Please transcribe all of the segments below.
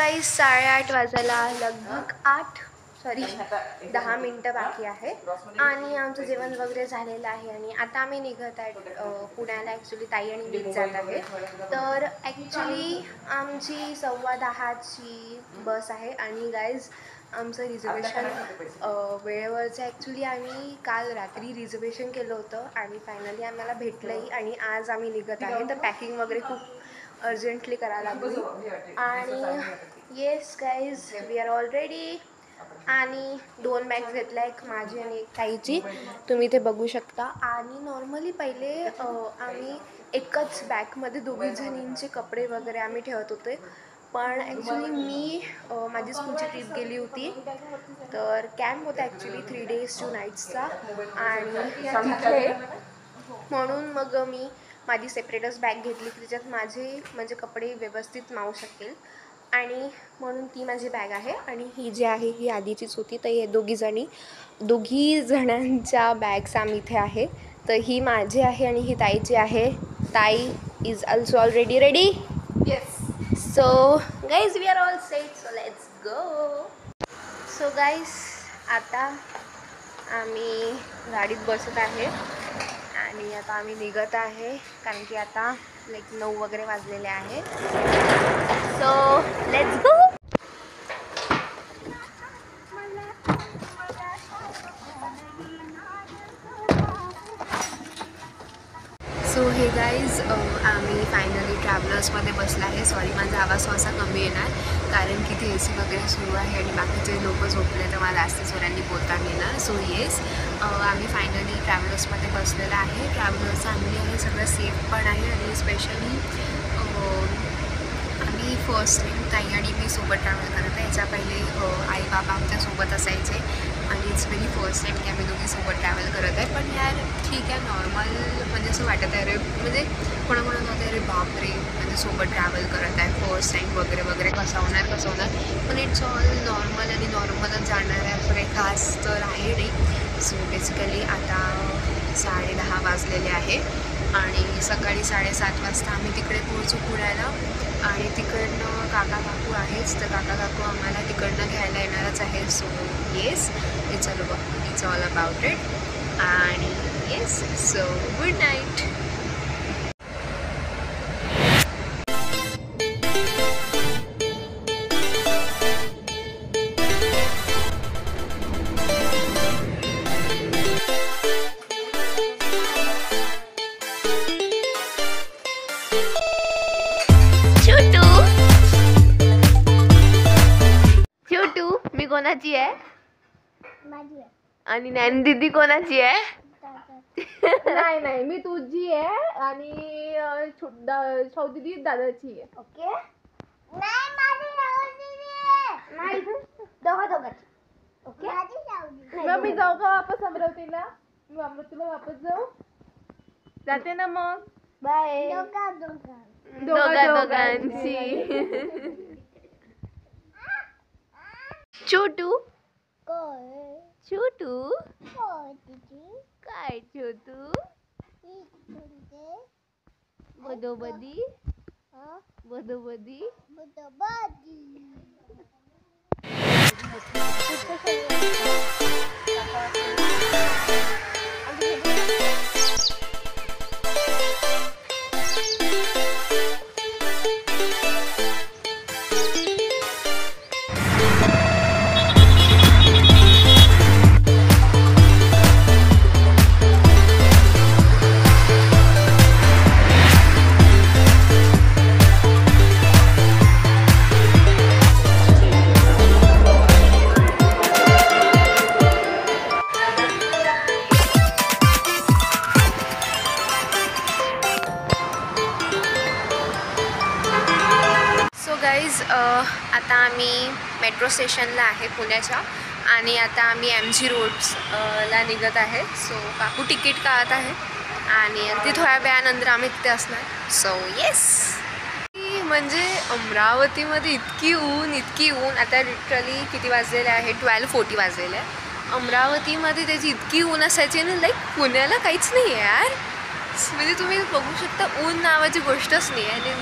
Guys 8:30 वाजायला लगभग 10 मिनटं बाकी आहे आणि आमचं जेवण वगैरे झालेलं आहे आणि आता आम्ही निघत आहे पुण्याला. ॲक्च्युली ताई आणि मी जात आहे. तर ॲक्च्युली आमची 10:15ची बस आहे आणि गाईज आमचं रिझर्वेशन वेळेवरचं. ॲक्च्युली आम्ही काल रात्री रिझर्वेशन केलं होतं आणि फायनली आम्हाला भेटलंही आणि आज आम्ही निघत आहे. तर पॅकिंग वगैरे खूप अर्जंटली करायला लागली आणि yes guys we are all ready. आणि 2 बॅग्स घेतल्या, एक माझी आणि एक ताईची, तुम्ही ते बघू शकता. आणि नॉर्मली पहिले आम्ही एकच बॅगमध्ये दोघी जणींचे कपडे वगैरे आम्ही ठेवत होते, पण ॲक्च्युली मी माझी स्कूलची ट्रिप गेली होती. तर कॅम्प होता ॲक्च्युली 3 days 2 nights आणि तिथे म्हणून मग मी माझी सेपरेटच बॅग घेतली की त्याच्यात माझे म्हणजे कपडे व्यवस्थित मावू शकेल आणि म्हणून ती माझी बॅग आहे. आणि ही जी आहे ही आधीचीच होती. तर हे दोघी जणांच्या बॅग्स आम्ही इथे आहे. तर ही माझी आहे आणि ही ताईची आहे. ताई is also already ready. Yes. So guys we are all set, so let's go. So guys आता आम्ही गाडीत बसत आहे आणि आता आम्ही निघत आहे कारण की आता 9 वगैरे वाजलेले आहे. So let's go. सो हे गाईज आम्ही फायनली ट्रॅव्हलर्समध्ये बसला आहे. सॉरी माझा आवाज थोडासा कमी येणार कारण की ते AC वगैरे सुरू आहे आणि बाकीचे लोक झोपले तर मला जास्त जोरांनी बोलता येणार. सो येस आम्ही फायनली ट्रॅव्हलर्समध्ये बसलेलं आहे. ट्रॅव्हलर्स चांगली आहे, सगळं सेफ पण आहे आणि स्पेशली आम्ही फर्स्ट टाईम ताई आणि मी सोबत ट्रॅव्हल करत आहे. याच्या पहिले आई बाबा आमच्यासोबत असायचे आणि इट्स व्हेरी फर्स्ट टाईम की आम्ही दोघी सोबत ट्रॅव्हल करत आहे. पण यार ठीक आहे, नॉर्मल म्हणजे असं वाटत आहे रे, म्हणजे कोणाकोणाला होतं अरे बापरे म्हणजे सोबत ट्रॅव्हल करत आहे फर्स्ट टाईम वगैरे वगैरे कसं होणार. पण इट्स ऑल नॉर्मल आणि नॉर्मलच जाणार आहे, असं काही खास तर आहे नाही. सो बेसिकली आता 10:30 वाजलेले आहे आणि सकाळी 7:30 वाजता आम्ही तिकडे पोहोचू पुण्याला. आणि तिकडनं काका काकू आहेच, तर काका काकू आम्हाला तिकडनं घ्यायला येणारच आहे. So yes it's all about it आणि येस सो गुड नाईट. मी कोणाची आहे? माझी आहे. आणि नैन दीदी कोणाची आहे? नाही मी तुझी आहे आणि छौ दीदी दादाची आहे. ओके. नाही माझी राहुल दीदी आहे. नाही दोघांची. ओके. माझी राहुल दीदी. मग मी जाऊ का वापस अमरावतीला? मी अमरावतीला वापस जाऊ? जाते ना मग. बाय. दोघांची. छोटू काय छोटू बदोबदी. आता आम्ही मेट्रो स्टेशनला आहे पुण्याच्या आणि आता आम्ही MG रोड्सला निघत आहे. सो काकू तिकीट काढत आहे आणि अगदी थोड्या वेळानंतर आम्ही तिथे असणार. सो येस म्हणजे अमरावतीमध्ये इतकी ऊन आता लिटरली किती वाजलेले आहे 12:40 वाजलेले आहे. अमरावतीमध्ये त्याची इतकी ऊन असायची ना, पुण्याला काहीच नाही आहे यार. म्हणजे तुम्ही बघू शकता ऊन नावाची गोष्टच नाही आहे.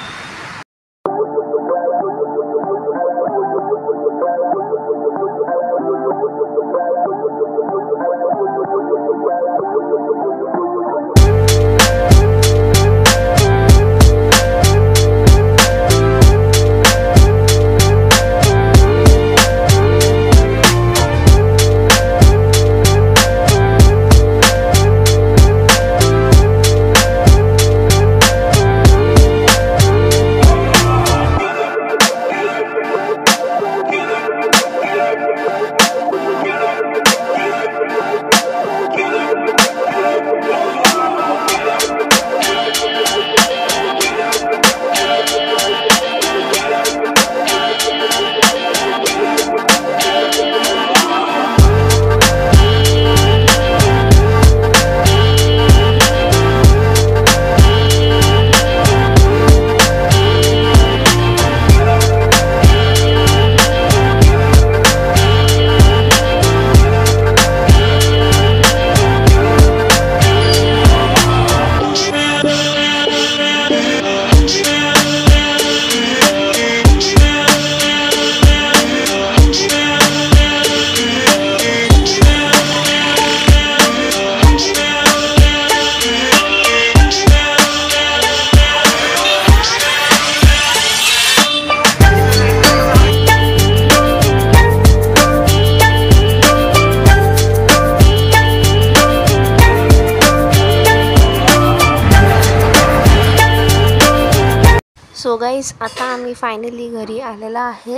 सो गाईज आता आम्ही फायनली घरी आलेला आहे.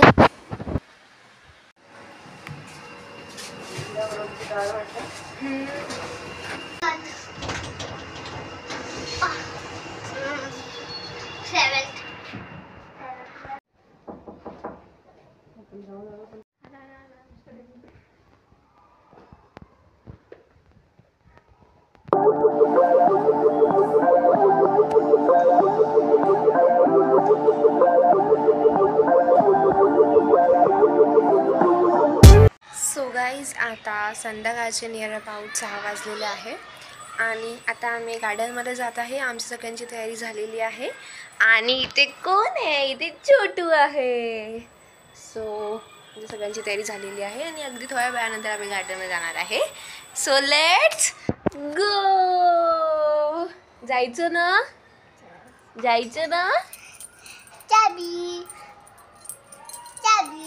सो गाईज आता संध्याकाळचे नियर अबाउट 6 वाजलेले आहे आणि आता आम्ही गार्डनमध्ये जात आहे. आमची सगळ्यांची तयारी झालेली आहे आणि इथे कोण आहे? इथे छोटू आहे. सो सगळ्यांची तयारी झालेली आहे आणि अगदी थोड्या वेळानंतर आम्ही गार्डनमध्ये जाणार आहे. सो लेट्स गो. जायचं ना? जायचं ना? चाबी चाबी.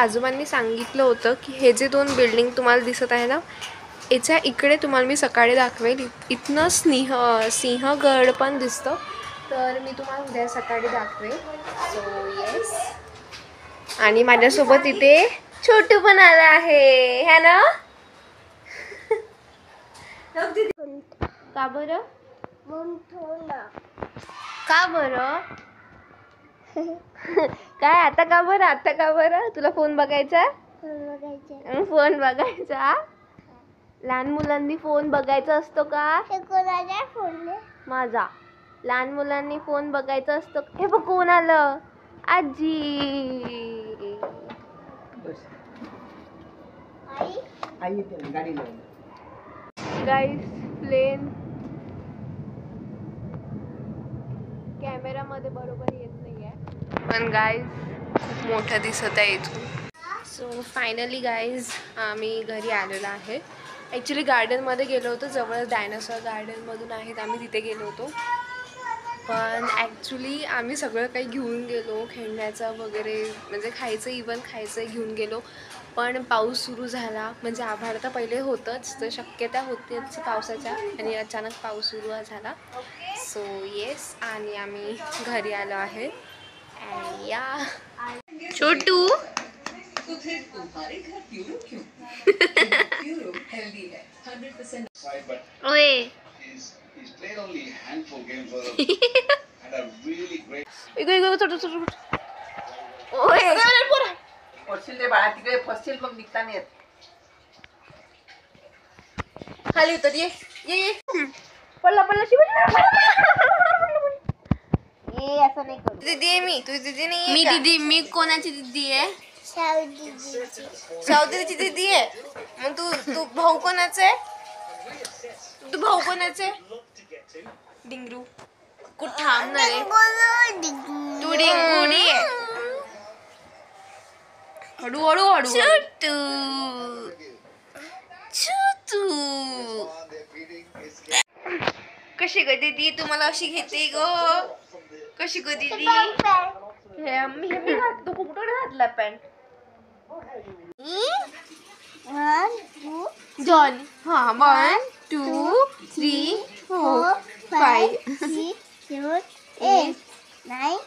आजोबांनी सांगितलं होतं की हे जे 2 बिल्डिंग तुम्हाला दिसत आहे ना, याच्या इकडे तुम्हाला मी सकाळी दाखवेल. इथनं सिंहगड पण दिसतं, तर मी तुम्हाला उद्या सकाळी दाखवेल. So yes. आणि माझ्यासोबत इथे छोटू पण आला आहे, है ना? का बरं? का बरं? काय आता का बरं? आता का बरं? तुला फोन बघायचा? फोन बघायचा? लहान मुलांनी फोन बघायचा असतो का? माझा. लहान मुलांनी फोन बघायचा असतो. हे बघ कोण आलं? आजी. गाईस प्लेन कॅमेरामध्ये बरोबर येत नाहीये, पण गाईज खूप मोठं दिसत आहे इथून. सो फायनली गाईज आम्ही घरी आलेलो आहे. ॲक्च्युली गार्डनमध्ये गेलो होतो, जवळच डायनासॉर गार्डनमधून आहेत, आम्ही तिथे गेलो होतो. पण ॲक्च्युली आम्ही सगळं काही घेऊन गेलो, खेळण्याचं वगैरे, म्हणजे खायचं, इवन खायचं घेऊन गेलो. पण पाऊस सुरू झाला, म्हणजे आभाळ तर पहिले होतंच, तर शक्यता होतीच पावसाच्या, आणि अचानक पाऊस सुरू झाला. सो येस, आणि आम्ही घरी आलो आहे. या छोटू ओए तिकडे फसशील मग निघता नाही येत. खाली उतर. ये पडला ये असं नाही करू. दीदी आहे मी, तुझी दीदी नाही. मी दीदी. मी कोणाची दीदी आहे? सावदीची दीदी आहे. मग तू भाऊ कोणाचा आहे? तू भाऊ कोणाचा आहे? डिंगरू. कुठं थांबणार आहे? तू डिंगुडी आहे. हळू हळू हळू छोटू छोटू कशी ग दीदी तुम्हाला अशी घेते ग कशी ग दीदी तू कुठे घातला पॅन्ट जॉन हा 1 2 3 4 5 6 7 8 9